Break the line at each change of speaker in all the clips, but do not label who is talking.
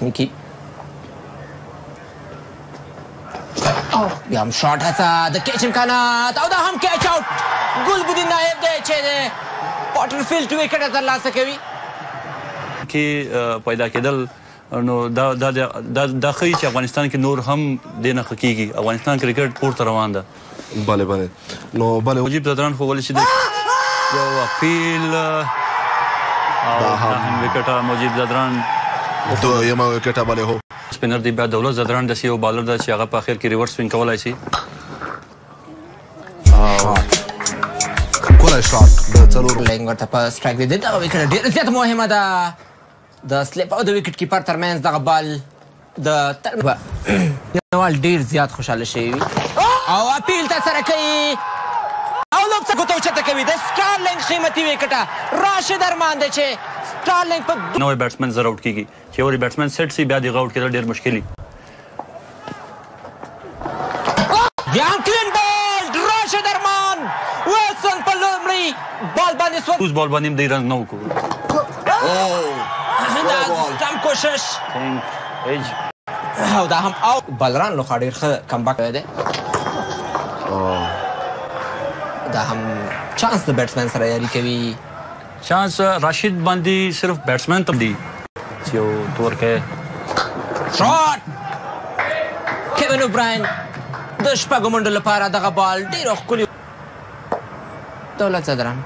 تخنیکی بیا هم شاټ هڅه د کیچ امکانات او دا هم کیچ آوټ ګلبدین نایب دی چې د پاټرفیلډ وکټ ترلاسه کوي
کې پیدا کېدل نو دا ښیي چې افغانستان کې نور هم دې نه ښه کېږي افغانستان کرکټ پورته روان ده
بله بله نو بله
مجیب زدران خو ولې چې یو اپیل او هم وکټه مجیب زدران
دویمه وکټه بله هو
سپینر دی بیا دولت زدران داسې یو بالر ده چې هغه په اخر کې ریورس سوینګ کولی شي
ښکلی شاټ د څلورو
لینګ ورته په سټرایک دی دغه وکټ ډېره زیاته مهمه ده د سلیپ او د وکټ کیپر ترمنځ دغه بال د نوال ډېر زیات خوشحاله شوی وي او اپیل ته سره کوي او لوبڅه ګوته اوچته کوي د سټارلینګ قیمتي وکټه راشد ارمان دی چې سټارلینګ په
نوی بیټسمین زر آوټ کېږي چې یو بیټسمین سیټ شي بیا دغه آوټ کېدل ډېر مشکل وي
بیا هم کلین بال راشد ارمان ویلسن په لومړي بال باندې
اوس بال باندې هم دی رنګ نه وکړو
دا سټم کوشش او دا هم او بالران لخوا ډېر ښه کمبک دی دا هم چانس د بیټسمین سره یاري کوي
چانس راشد باندې صرف بیټسمین ته دی چې یو تور کې
شاټ کیوین اوبراین د شپږو منډو لپاره دغه بال ډېر ښکلي دولت زدران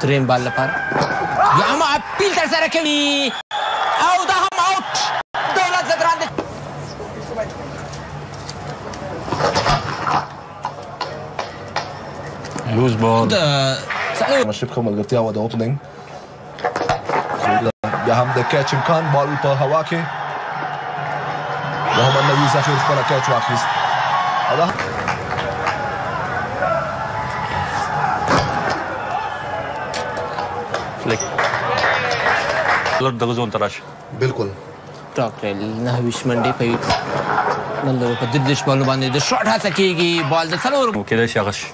دریم بال لپاره بیا هم اپیل ترسره کوي او دا هم آوټ دولت زدران د
لوز بال
مشرب ښه ملګرتیا وه د اوپننګ بیا هم د کیچ امکان بال په هوا کې محمد نبي ظفیر خپله کیچ واخیست او دا
فلیک دغه زون ته راشه
بالکل
ټاکل 9 منډې په نن په 10 بالو باندې د شاټ هڅه کېږي بال د څلورو
کېدای شي هغه شي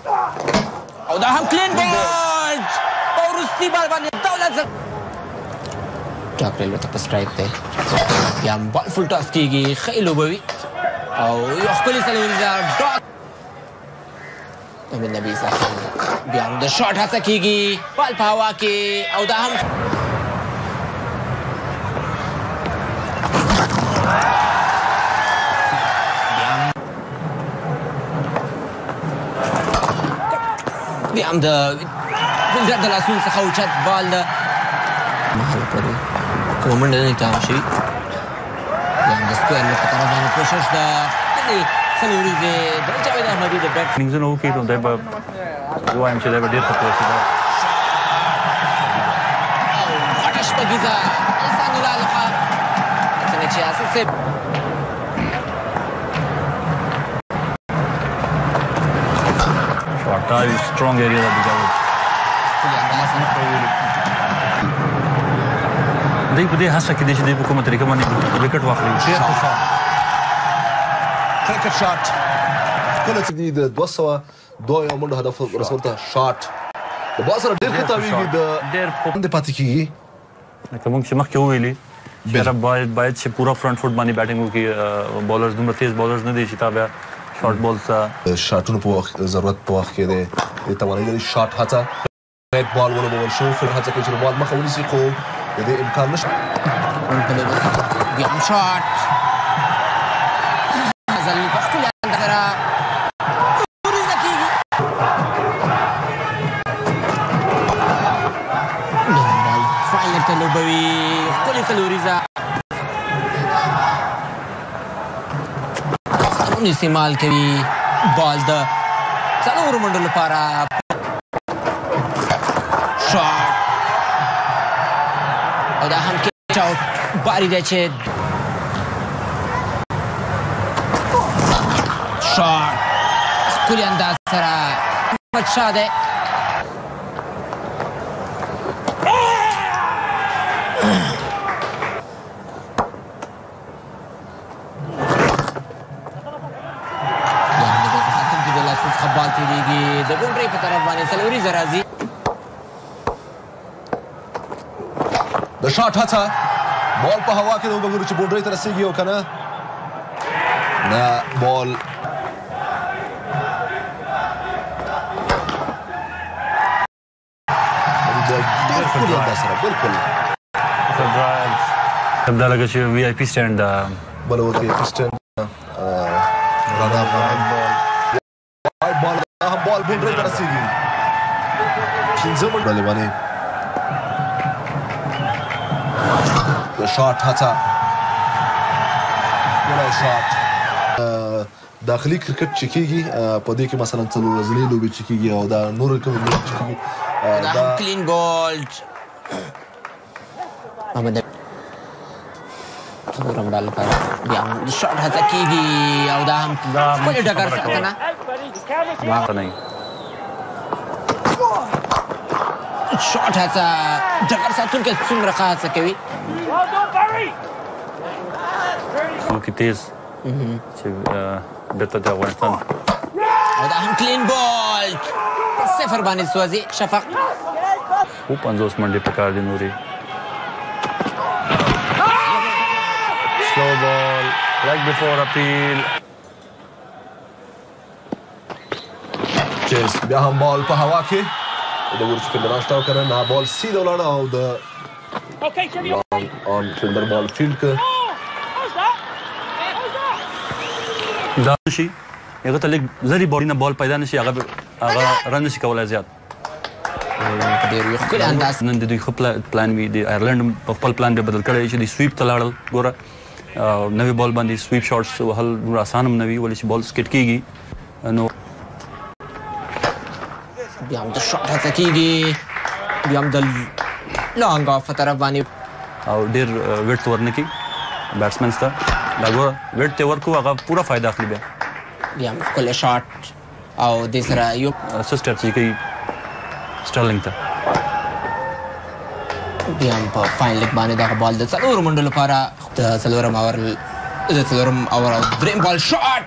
او دا هم کلین بال په وروستي بال باندې دولت ټاکل ورته په سټرایک دی بیا هم بال فل ټاس کېږي ښه لوبه وي او یو ښکلې څلوریزه ډاټ محمد نبي ظفیر بیا هم د شاټ هڅه کېږي بال په هوا کې او دا هم بیا هم د فیلډر د لاسونو څخه اوچت بال د محل پورې کومه منډه نه تمام شوي بیا هم د سکویر له طرف باندې کوشش د خپلې څلوریزې د جاوید احمدي د بیټ
اننګزونه وکړي نو دی به زه وایم چې دی به ډېر ښه پوه شي
او غټه شپږیزه احسان الله لخوا څنګه چې اساس صاحب
شاټای سټرونګ ایریا ده د جاوید دی په دې هڅه کې دی چې دی په کومه طریقه باندې وکټ واخلي
کرکټ شاټ کله چې دی د 202 منډو هدف رسول ته شاټ د بال سره ډېر ښه تاویږي د ډېر پوندې پاتې کېږي
لکه موږ چې مخکې وویلي چې باید چې پوره فرنټ فوټ باندې بیټینګ وکړي بالرز دومره تیز بالرز نه دی چې تا بیا شارټ بال ته
شاټونو په وخت ضرورت په وخت کې دی توانایي لري شاټ هڅه ریډ بال ولګول شو فل هڅه کوي چې بال مخه ونیسي خو د دې امکان نشته
بیا هم شاټ غزل په خپل اندازه سره څلوریزه کېږي بال فاینل ته لوبوي ښکلې څلوریزه استعمال کوي بال د څلورو منډو لپاره شاټ او دا هم کیچ آوټ باري دی چې شاټ ښکلي انداز سره احمد شاه دی بال تیریږي د باونډرۍ په طرف باندې څلوریزه راځي
د شاټ هڅه بال په هوا کې وګورو چې باونډري ته رسیږي او کنه نه بال بالکل
دا لکه چې وی آی پی سټینډ
بل ورته سټینډ رانا بال باونډري ته رسیږي پنځه منډه باندې د شاټ هڅه ولا شاټ داخلي کرکټ چې کېږي په دې کې مثلا څلور ورځنۍ لوبې چې کېږي او دا نور کومې لوبې چې کېږي
دا کلین بولډ محمد څلور منډه لپاره بیا هم د شاټ هڅه کېږي او دا هم ښکلې ډګر ساتنه شاټ هڅه ډګر ساتونکی څومره ښه هڅه کوي
څوکې تیز چې بېرته د افغانستان
او دا هم کلین بولډ صفر باندې سوځي شفق
50 منډې پکار دي نورې سلو بال like before appeal
چیز بیا هم بال په هوا کې د ورچ فیلډر اشتاو کړه نه بال سیده ولاړه او د اون فیلډر بال فیلډ کړ
دا شي هغه ته لږ لري باډي نه بال پیدا نشي هغه رن نشي کولای زیات
ډېر یو ښکلی انداز
نن د دوی ښه پلان وي د آیرلینډ په خپل پلان ډېر بدل کړی چې د سویپ ته لاړل ګوره نوې بال باندې سویپ شاټس وهل دومره اسان هم نه وي ولې چې بال سکټ کېږي نو
بیا هم د شاټ هڅه کېږي بیا هم د لانګ آف په طرف باندې
او ډېر ویټ ورنه کړي بیټسمینس ته دا ګوره ویټ ته ورکړو هغه پوره فایده اخلي بیا
هم ښکلی شاټ او دې سره یو
سسټر چې کوي سټرلینګ ته
بیا هم په فاین لیګ باندې دغه بال د څلورو منډو لپاره د څلورم اور او درېیم بال شاټ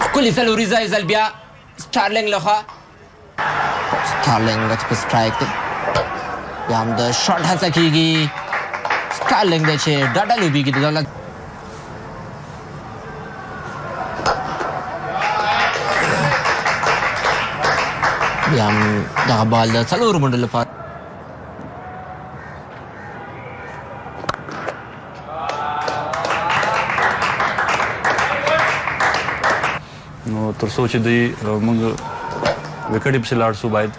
ښکلي څلوریزه یې ځل بیا سټارلینګ لخوا سټارلینګ په سټرایک دی بیا هم د شاټ هڅه کېږي سټارلینګ دی چې ډاډه لوبېږي د دولت بیا هم دغه بال د څلورو منډو لپاره
نو تر څو چې دوی موږ وکټې پسې لاړ شو باید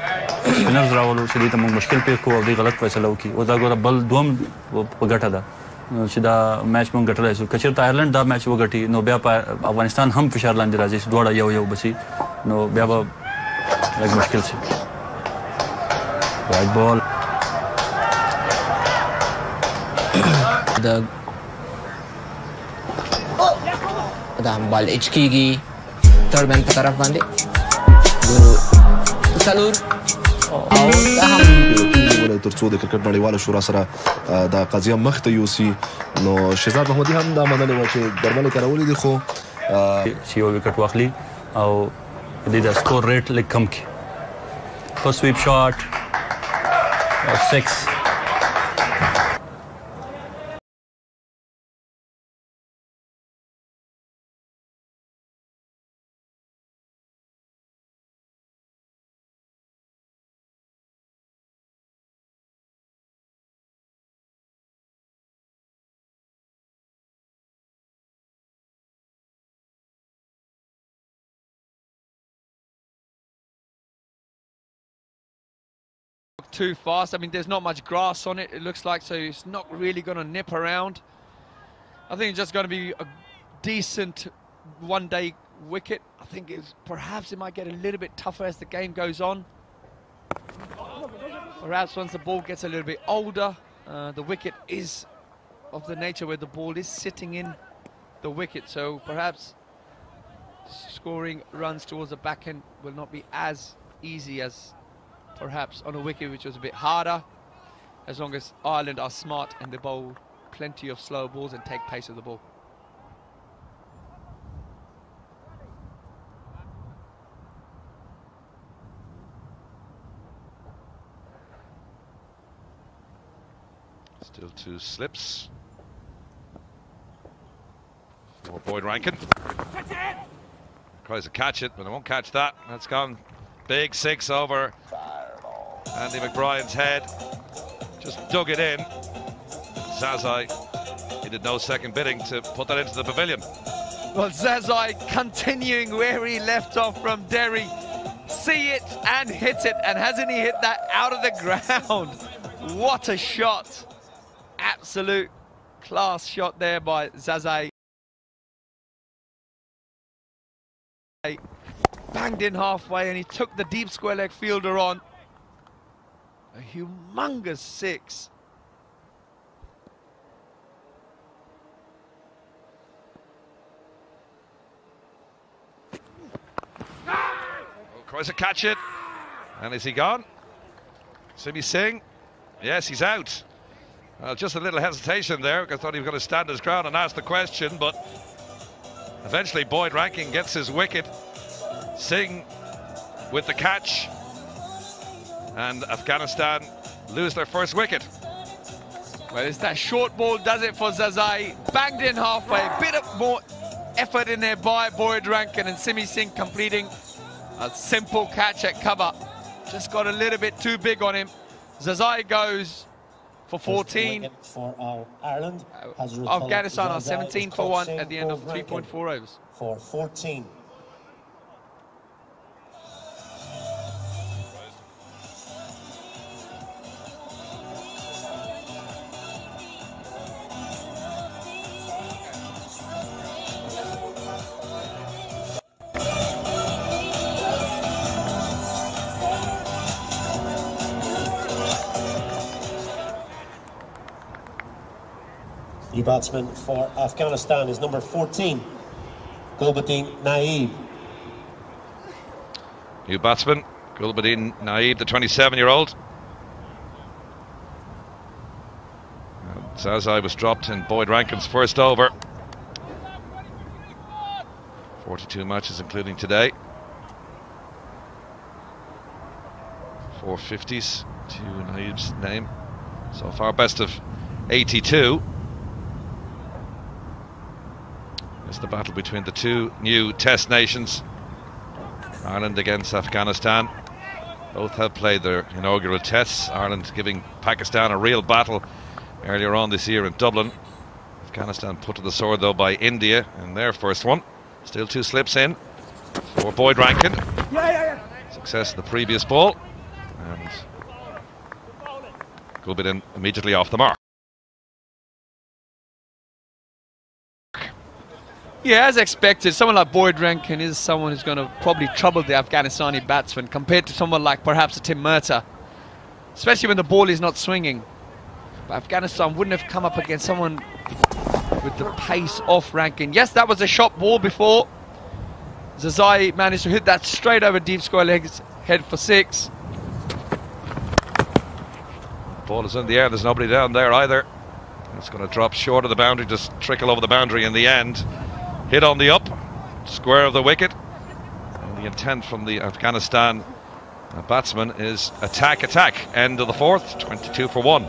سپینرز راولو چې دوی ته موږ مشکل پېښ کړو او دوی غلط فیصله وکړي او دا ګوره بل دوم په ګټه ده چې دا میچ موږ ګټلی شو که چېرته آیرلینډ دا میچ وګټي نو بیا په افغانستان هم فشار لاندې راځي چې دواړه یو بسي نو بیا به لږ مشکل شي وایټ بال
دا هم بال اچ کېږي تھرډ مین په طرف باندې څلور او دا هم
تر څو د کرکټ نړیواله شورا سره دا قضیه مخ ته یوسي نو شهزاد محمدي هم دا منلې وه چې درملې کارولې دي خو
چې یو وکټ واخلي او د سکور ریټ لږ کم کړي ښه سویپ شاټ 6
too fast. I mean, there's not much grass on it, it looks like, so it's not really going to nip around. I think it's just going to be a decent one-day wicket. I think perhaps it might get a little bit tougher as the game goes on. Perhaps once the ball gets a little bit older, the wicket is of the nature where the ball is sitting in the wicket, so perhaps scoring runs towards the back end will not be as easy as perhaps on a wicket which was a bit harder, as long as Ireland are smart and they bowl plenty of slow balls and take pace of the ball.
Still 2 slips. For Boyd Rankin. Tries to catch it, but they won't catch that. That's gone. Big 6 over Andy McBrien's head. Just dug it in. Zazai, he did no second bidding to put that into the pavilion.
Well, Zazai continuing where he left off from Derry. See it and hit it, and hasn't he hit that out of the ground? What a shot. Absolute class shot there by Zazai. Banged in halfway, and he took the deep square leg fielder on. A humongous 6.
Tries to catch it, and is he gone? Simi Singh, yes, he's out. Just a little hesitation there, because I thought he was going to stand his ground and ask the question, but eventually Boyd Rankin gets his wicket. Singh with the catch, and Afghanistan lose their first wicket.
Well, it's that short ball does it for Zazai. Banged in halfway, a bit of more effort in there by Boyd Rankin, and Simi Singh completing a simple catch at cover. Just got a little bit too big on him. Zazai goes for 14.
For Ireland has
Afghanistan are 17 for 1 at the end of 3.4 overs.
For 14. The batsman for Afghanistan is number 14, Gulbuddin Naeeb.
New batsman, Gulbuddin Naeeb, the 27-year-old. Zazai was dropped in Boyd Rankin's first over. 42 matches including today. 4 50s to Naeeb's name. So far best of 82. It's the battle between the two new Test nations. Ireland against Afghanistan. Both have played their inaugural tests. Ireland giving Pakistan a real battle earlier on this year in Dublin. Afghanistan put to the sword though by India in their first one. Still 2 slips in for Boyd Rankin. Success in the previous ball. And Gulbuddin immediately off the mark.
Yeah, as expected, someone like Boyd Rankin is someone who's going to probably trouble the Afghanistani batsman compared to someone like perhaps a Tim Murtagh, especially when the ball is not swinging. But Afghanistan wouldn't have come up against someone with the pace off Rankin. Yes, that was a shot ball before. Zazai managed to hit that straight over deep square legs, head for 6.
Ball is in the air, there's nobody down there either. It's going to drop short of the boundary, just trickle over the boundary in the end. Hit on the up, square of the wicket. And the intent from the Afghanistan batsman is attack, attack. End of the 4th, 22 for 1.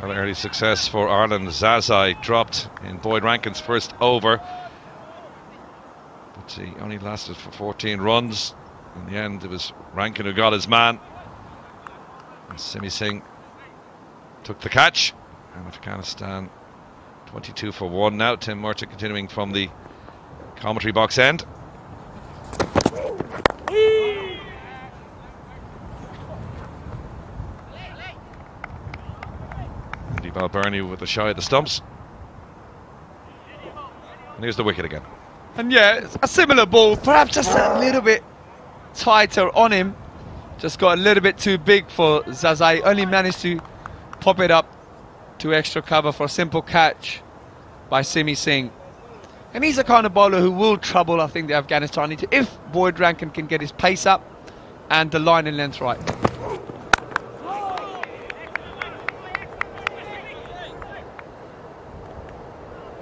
Well, early success for Ireland. Zazai dropped in Boyd Rankin's first over, but he only lasted for 14 runs. In the end, it was Rankin who got his man. And Simi Singh took the catch. And Afghanistan 22 for 1 now. Tim Murtagh continuing from the commentary box end. Balbirnie with the shy of the stumps. And here's the wicket again.
And yeah, a similar ball, perhaps just a little bit tighter on him. just got a little bit too big for Zazai. Only managed to pop it up to extra cover for a simple catch by Simi Singh. And he's the kind of bowler who will trouble, I think, the Afghanistani if Boyd Rankin can get his pace up and the line and length right.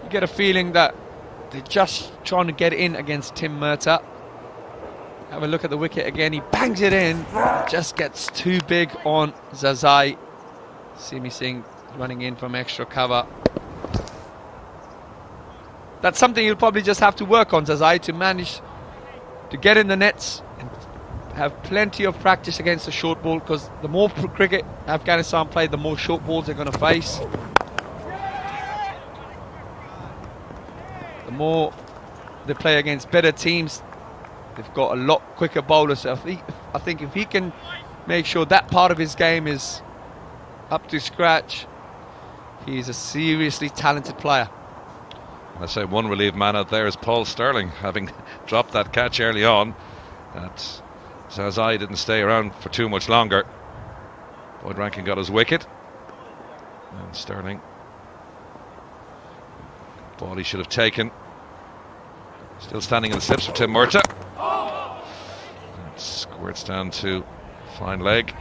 You get a feeling that they're just trying to get in against Tim Murtagh. Have a look at the wicket again. He bangs it in. Just gets too big on Zazai. Simi Singh running in from extra cover. That's something you'll probably just have to work on, Zazai, to manage to get in the nets and have plenty of practice against the short ball, because the more cricket Afghanistan play, the more short balls they're going to face. The more they play against better teams, they've got a lot quicker bowlers. So I think if he can make sure that part of his game is up to scratch, he's a seriously talented player.
I say one relieved man out there is Paul Sterling, having dropped that catch early on. That Zazai didn't stay around for too much longer. Boyd Rankin got his wicket, and Sterling, ball he should have taken. Still standing in the slips for Tim Murtagh. That squirts down to fine leg.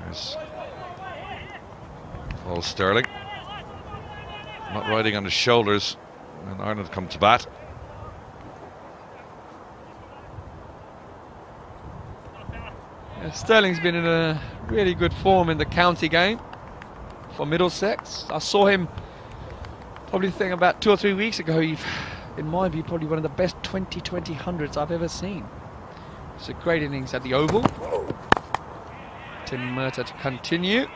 There's Paul Sterling, not riding on his shoulders, and Ireland come to bat.
Yeah, Sterling's been in a really good form in the county game for Middlesex. I saw him probably about 2 or 3 weeks ago. In my view, probably one of the best 2020 hundreds I've ever seen. It's a great innings at the Oval. Tim Murtagh to continue.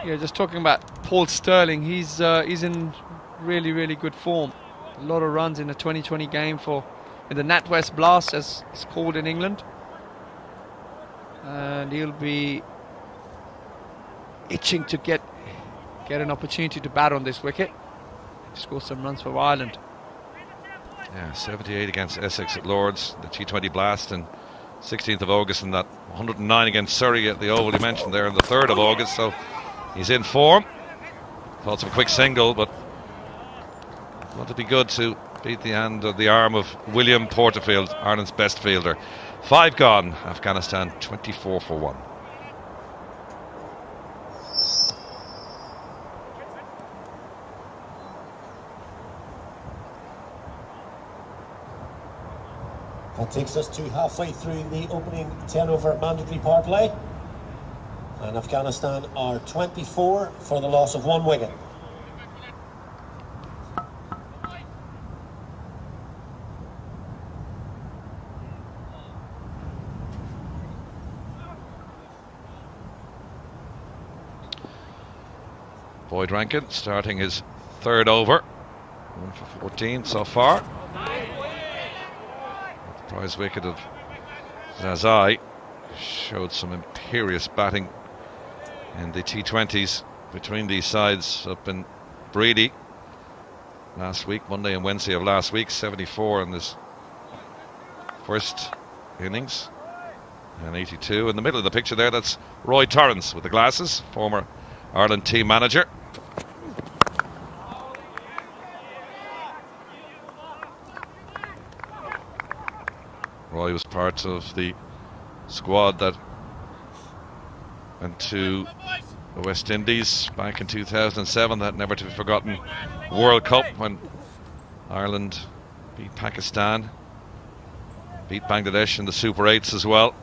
Yeah, just talking about Paul Sterling, he's in really good form. A lot of runs in the 2020 game in the NatWest Blast, as it's called in England, and he'll be itching to get an opportunity to bat on this wicket, score some runs for Ireland.
Yeah, 78 against Essex at Lords, the T20 Blast, and 16th of August, and that 109 against Surrey at the Oval you mentioned there on the 3rd of August. So he's in form. Thought some quick single, but want to be good to beat the hand or the arm of William Porterfield, Ireland's best fielder. 5 gone, Afghanistan 24 for 1.
That takes us to halfway through the opening 10-over mandatory power play. And Afghanistan are 24 for the loss of 1 wicket.
Boyd Rankin starting his 3rd over. 1 for 14 so far. The prize wicket of Zazai showed some imperious batting in the T20s between these sides up in Brady last week, Monday and Wednesday of last week. 74 in this first innings and 82 in the middle of the picture there. That's Roy Torrance with the glasses, former Ireland team manager. Roy was part of the squad that went to the West Indies back in 2007, that never to be forgotten World Cup when Ireland beat Pakistan, beat Bangladesh in the Super 8s as well.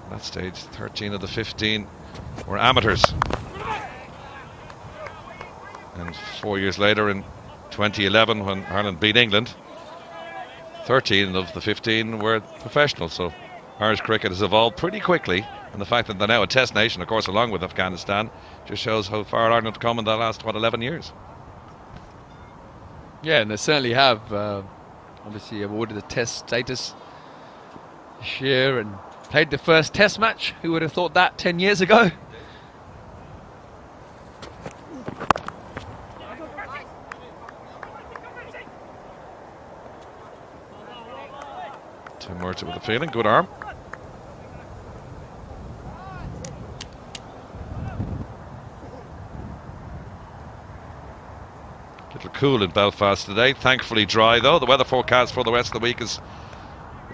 At that stage, 13 of the 15 were amateurs. And 4 years later, in 2011, when Ireland beat England, 13 of the 15 were professionals. So Irish cricket has evolved pretty quickly, and the fact that they're now a test nation, of course, along with Afghanistan, just shows how far Ireland have come in the last, 11 years.
Yeah, and they certainly have. Obviously awarded the test status this year and played the first test match. Who would have thought that 10 years ago?
Tim Murtagh with the feeling, good arm. Little cool in Belfast today, thankfully dry though. The weather forecast for the rest of the week is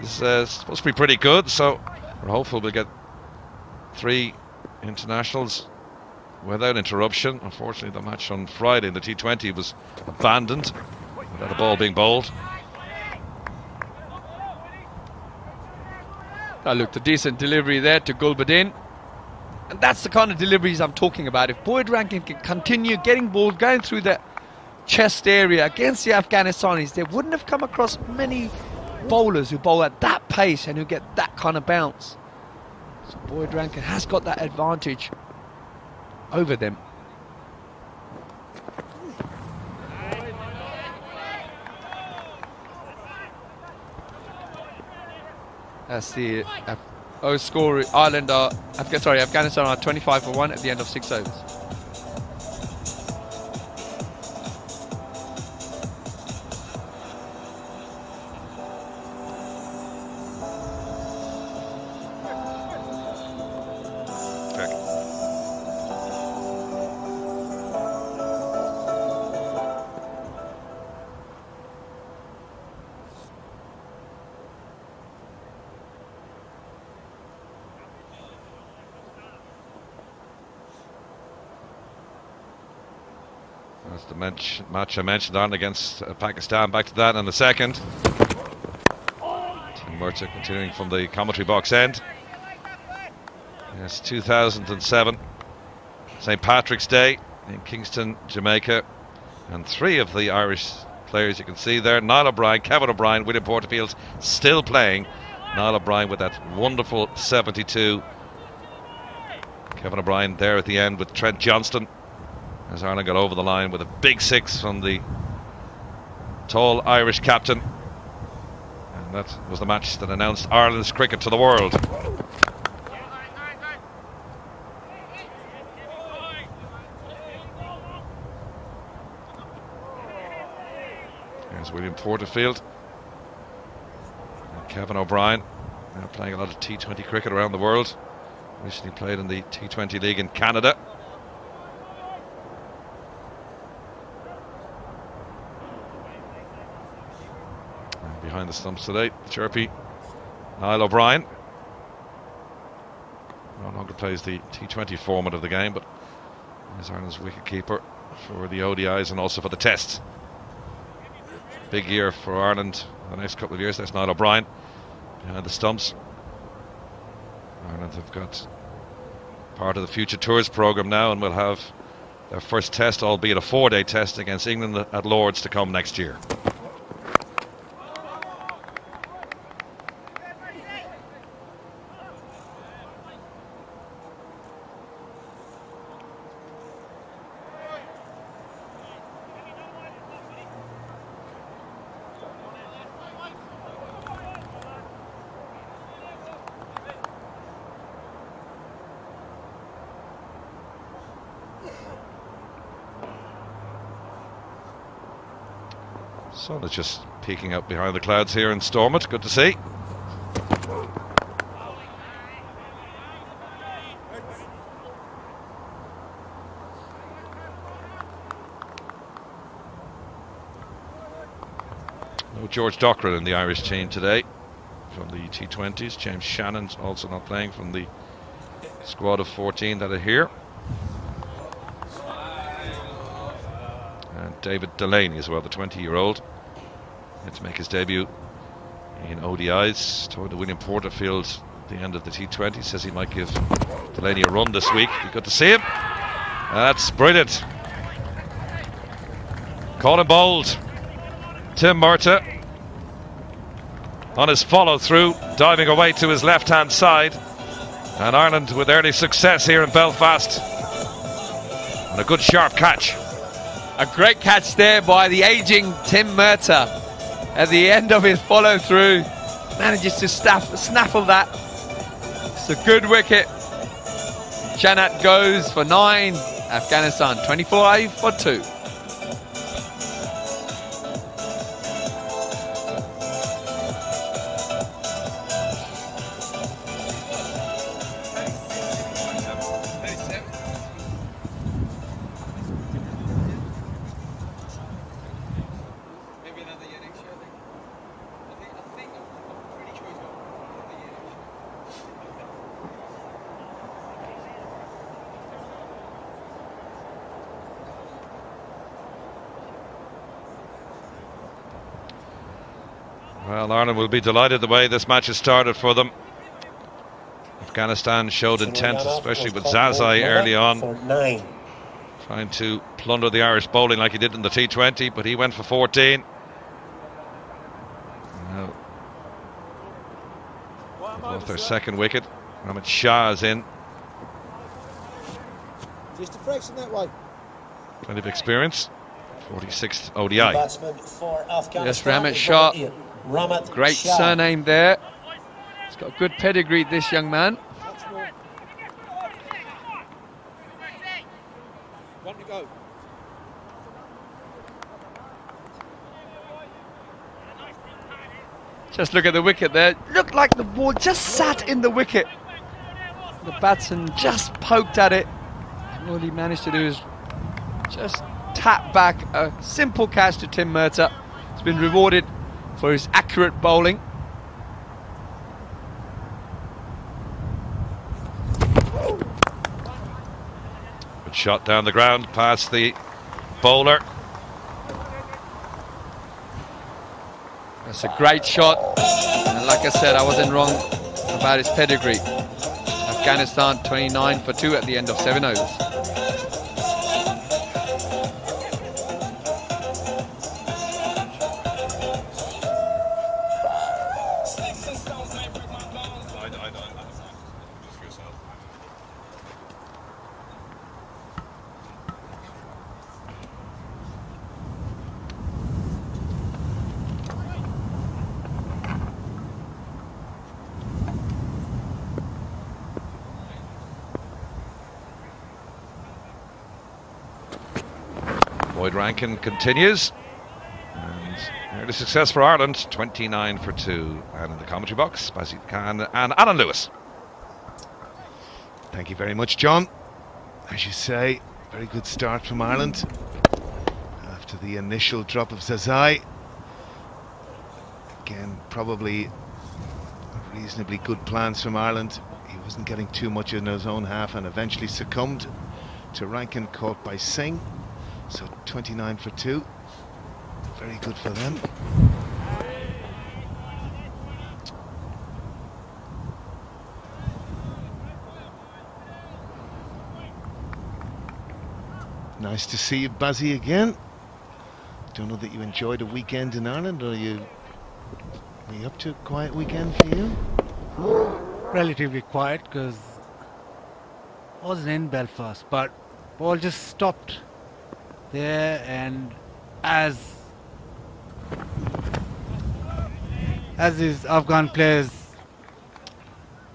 supposed to be pretty good, so we're hopeful we'll get 3 internationals without interruption. Unfortunately, the match on Friday in the T20 was abandoned without a ball being bowled.
That looked a decent delivery there to Gulbadin. And that's the kind of deliveries I'm talking about. If Boyd Rankin can continue getting balls going through the chest area against the Afghanistanis, they wouldn't have come across many bowlers who bowl at that pace and who get that kind of bounce. So Boyd Rankin has got that advantage over them. That's the score. Afghanistan are 25 for 1 at the end of 6 overs.
That's the match I mentioned, Ireland against Pakistan. Back to that in a second. Tim Murtagh continuing from the commentary box end. Yes, 2007, St. Patrick's Day in Kingston, Jamaica. And 3 of the Irish players you can see there: Niall O'Brien, Kevin O'Brien, William Porterfield still playing. Niall O'Brien with that wonderful 72. Kevin O'Brien there at the end with Trent Johnston, as Ireland got over the line with a big 6 from the tall Irish captain. And that was the match that announced Ireland's cricket to the world. There's William Porterfield and Kevin O'Brien, now playing a lot of T20 cricket around the world. Recently played in the T20 League in Canada. Behind the stumps today, chirpy Niall O'Brien. No longer plays the T20 format of the game, but is Ireland's wicketkeeper for the ODIs and also for the Tests. Big year for Ireland the next couple of years. That's Niall O'Brien behind the stumps. Ireland have got part of the Future Tours programme now, and will have their first test, albeit a 4-day test, against England at Lord's to come next year. Sun is just peeking up behind the clouds here in Stormont. Good to see. No George Dockrell in the Irish team today from the T20s. James Shannon's also not playing from the squad of 14 that are here. And David Delaney as well, the 20-year-old, to make his debut in ODIs. Told to William Porterfield at the end of the T20, says he might give Delaney a run this week. Be good to see him. That's brilliant. Caught him bold. Tim Murtagh on his follow through, diving away to his left hand side, and Ireland with early success here in Belfast, and a good sharp catch.
A great catch there by the aging Tim Murtagh. At the end of his follow through, manages to snaffle that. It's a good wicket. Janat goes for 9. Afghanistan 25 for 2.
Well, Ireland will be delighted the way this match has started for them. Afghanistan showed intent, especially with Zazai early on, trying to plunder the Irish bowling like he did in the T20, but he went for 14. Now, off their second wicket, Ahmed Shah is in.
Just a fraction that way.
Plenty of experience. 46th ODI.
Yes, Ramit Shah. Great surname there. He's got a good pedigree, this young man.
One to go.
Just look at the wicket there. Looked like the ball just sat in the wicket. The batsman just poked at it. All he managed to do is just tap back a simple catch to Tim Murtagh. He's been rewarded for his accurate bowling.
Good shot down the ground past the bowler.
That's a great shot. And like I said, I wasn't wrong about his pedigree. Afghanistan 29 for 2 at the end of 7 overs.
Boyd Rankin continues. And early success for Ireland, 29 for 2. And in the commentary box, Basil Khan and Alan Lewis.
Thank you very much, John. As you say, very good start from Ireland after the initial drop of Zazai. Again, probably reasonably good plans from Ireland. He wasn't getting too much in his own half and eventually succumbed to Rankin, caught by Singh. So 29 for 2. Very good for them. Nice to see you, Bazzy, again. Don't know that you enjoyed a weekend in Ireland, or are you up to a quiet weekend for you?
Relatively quiet, because I wasn't in Belfast, but ball just stopped there, and as these Afghan players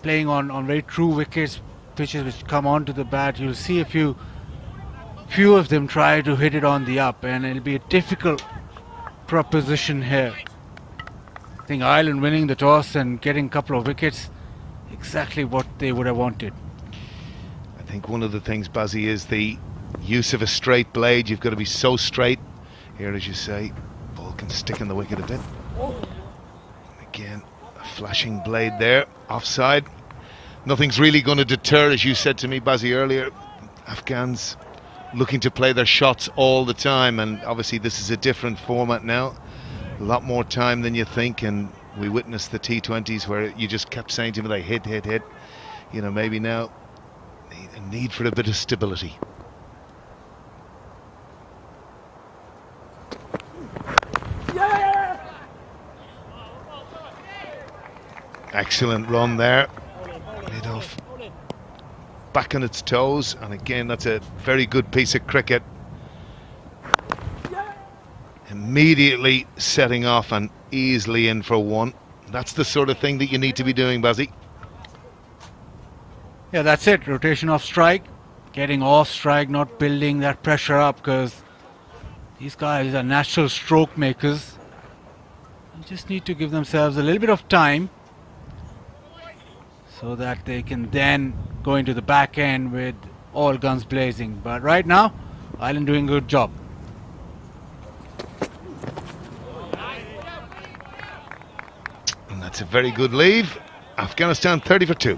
playing on very true wickets, pitches which come onto the bat, you'll see a few of them try to hit it on the up, and it'll be a difficult proposition here. I think Ireland winning the toss and getting a couple of wickets, exactly what they would have wanted.
I think one of the things, Bazzy, is the use of a straight blade. You've got to be so straight. Here, as you say, ball can stick in the wicket a bit. Again, a flashing blade there, offside. Nothing's really going to deter, as you said to me, Bazzy, earlier. Afghans looking to play their shots all the time, and obviously this is a different format now. A lot more time than you think, and we witnessed the T20s where you just kept saying to me, they hit. You know, maybe now a need for a bit of stability. Excellent run there. Mid off, back on its toes, and again that's a very good piece of cricket. Immediately setting off and easily in for 1. That's the sort of thing that you need to be doing, Bazzy.
Yeah, that's it. Rotation off strike, getting off strike, not building that pressure up, because these guys are natural stroke makers. You just need to give themselves a little bit of time so that they can then go into the back end with all guns blazing. But right now, Ireland doing a good job.
And that's a very good leave. Afghanistan 30 for 2.